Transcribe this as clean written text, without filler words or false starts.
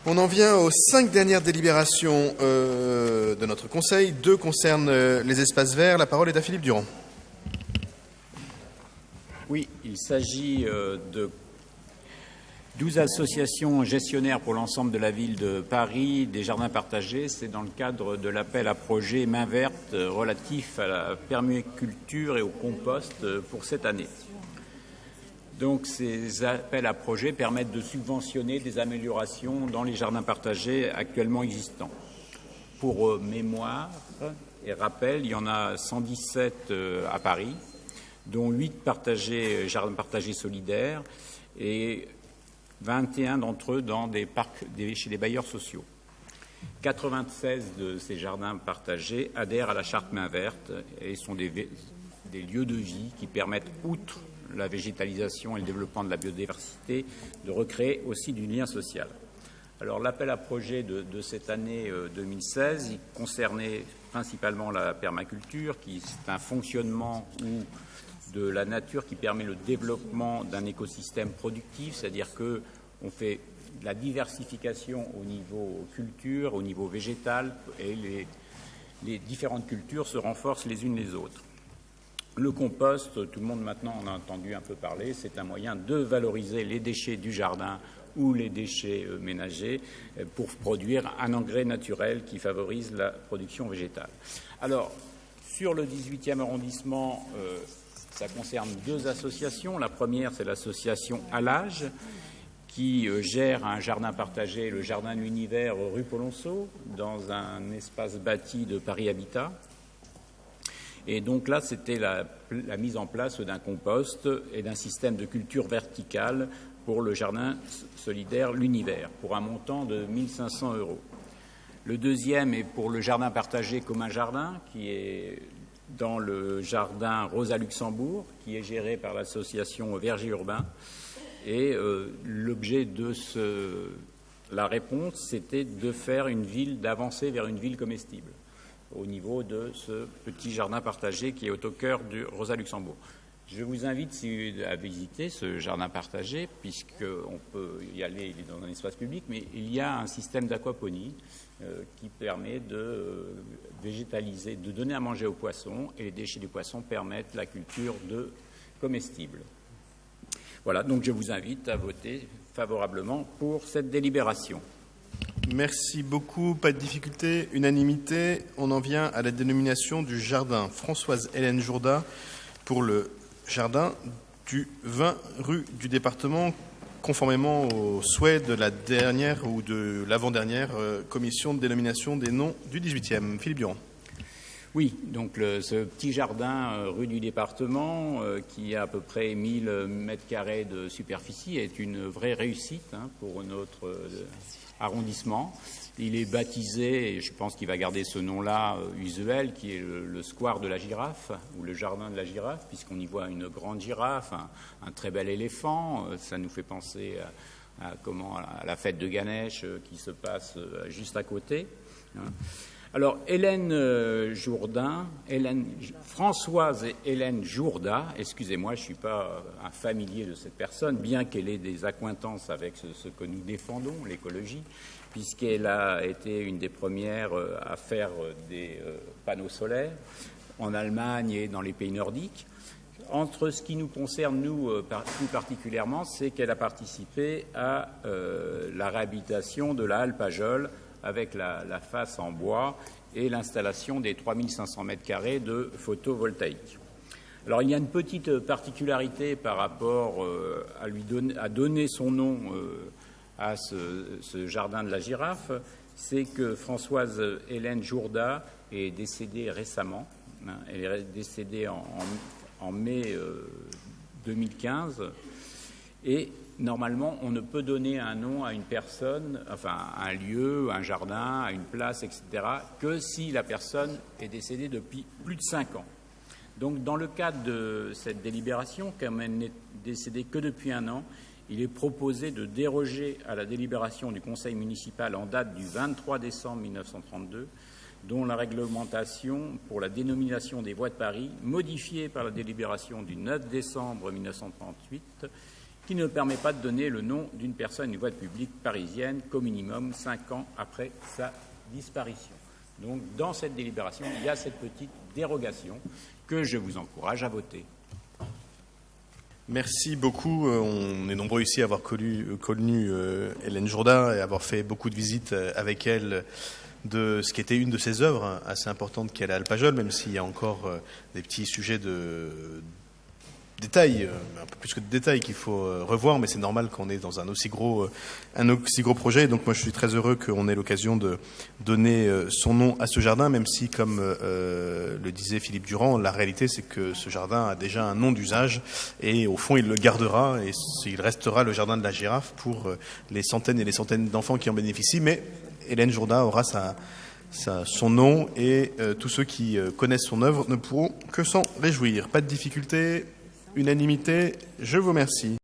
On en vient aux 5 dernières délibérations de notre Conseil. 2 concernent les espaces verts. La parole est à Philippe Durand. Oui, il s'agit de 12 associations gestionnaires pour l'ensemble de la ville de Paris, des jardins partagés. C'est dans le cadre de l'appel à projet Main verte relatif à la permaculture et au compost pour cette année. Donc ces appels à projets permettent de subventionner des améliorations dans les jardins partagés actuellement existants. Pour mémoire et rappel, il y en a 117 à Paris, dont 8 jardins partagés solidaires et 21 d'entre eux dans des parcs chez les bailleurs sociaux. 96 de ces jardins partagés adhèrent à la charte Main verte et sont des lieux de vie qui permettent, outre la végétalisation et le développement de la biodiversité, de recréer aussi du lien social. Alors l'appel à projet de cette année 2016, il concernait principalement la permaculture, qui est un fonctionnement de la nature qui permet le développement d'un écosystème productif, c'est-à-dire qu'on fait de la diversification au niveau culture, au niveau végétal, et les différentes cultures se renforcent les unes les autres. Le compost, tout le monde maintenant en a entendu un peu parler, c'est un moyen de valoriser les déchets du jardin ou les déchets ménagers pour produire un engrais naturel qui favorise la production végétale. Alors, sur le 18e arrondissement, ça concerne 2 associations. La première, c'est l'association Allage, qui gère un jardin partagé, le Jardin de l'Univers rue Polonceau, dans un espace bâti de Paris Habitat. Et donc là, c'était la mise en place d'un compost et d'un système de culture verticale pour le jardin solidaire L'Univers, pour un montant de 1 500 €. Le deuxième est pour le jardin partagé Commun Jardin, qui est dans le jardin Rosa Luxembourg, qui est géré par l'association Verger Urbain. Et l'objet de la réponse, c'était de faire d'avancer vers une ville comestible au niveau de ce petit jardin partagé qui est au cœur du Rosa Luxembourg. Je vous invite à visiter ce jardin partagé, puisqu'on peut y aller, il est dans un espace public, mais il y a un système d'aquaponie qui permet de végétaliser, de donner à manger aux poissons, et les déchets du poisson permettent la culture de comestibles. Voilà, donc je vous invite à voter favorablement pour cette délibération. Merci beaucoup. Pas de difficulté, unanimité. On en vient à la dénomination du jardin Françoise Hélène Jourda pour le jardin du 20 rue du département, conformément au souhait de la dernière ou de l'avant-dernière commission de dénomination des noms du 18e. Philippe Durand. Oui, donc ce petit jardin rue du département qui a à peu près 1000 m² de superficie est une vraie réussite pour notre arrondissement. Il est baptisé, et je pense qu'il va garder ce nom-là usuel, qui est le square de la girafe, ou le jardin de la girafe, puisqu'on y voit une grande girafe, un très bel éléphant. Ça nous fait penser à la fête de Ganesh qui se passe juste à côté. Alors, Françoise Hélène Jourda, excusez-moi, je ne suis pas un familier de cette personne, bien qu'elle ait des accointances avec ce que nous défendons, l'écologie, puisqu'elle a été une des premières à faire des panneaux solaires en Allemagne et dans les pays nordiques. Entre ce qui nous concerne, nous, plus particulièrement, c'est qu'elle a participé à la réhabilitation de la halle Pajol, avec la face en bois et l'installation des 3500 m² de photovoltaïque. Alors il y a une petite particularité par rapport à donner son nom à ce jardin de la girafe, c'est que Françoise Hélène Jourda est décédée récemment. Elle est décédée en mai 2015 et normalement, on ne peut donner un nom à une personne, enfin à un lieu, un jardin, à une place, etc., que si la personne est décédée depuis plus de 5 ans. Donc, dans le cadre de cette délibération, comme elle n'est décédée que depuis 1 an, il est proposé de déroger à la délibération du Conseil municipal en date du 23 décembre 1932, dont la réglementation pour la dénomination des voies de Paris, modifiée par la délibération du 9 décembre 1938, qui ne permet pas de donner le nom d'une personne à une voie publique parisienne qu'au minimum 5 ans après sa disparition. Donc, dans cette délibération, il y a cette petite dérogation que je vous encourage à voter. Merci beaucoup. On est nombreux ici à avoir connu Hélène Jourda et avoir fait beaucoup de visites avec elle de ce qui était une de ses œuvres assez importantes qu'elle a à Alpajol, même s'il y a encore des petits sujets de détails, un peu plus que de détails qu'il faut revoir, mais c'est normal qu'on est dans un aussi gros projet. Donc moi je suis très heureux qu'on ait l'occasion de donner son nom à ce jardin, même si, comme le disait Philippe Durand, la réalité c'est que ce jardin a déjà un nom d'usage et au fond il le gardera et il restera le jardin de la Girafe pour les centaines et les centaines d'enfants qui en bénéficient. Mais Hélène Jourda aura son nom et tous ceux qui connaissent son œuvre ne pourront que s'en réjouir. Pas de difficulté. Unanimité, je vous remercie.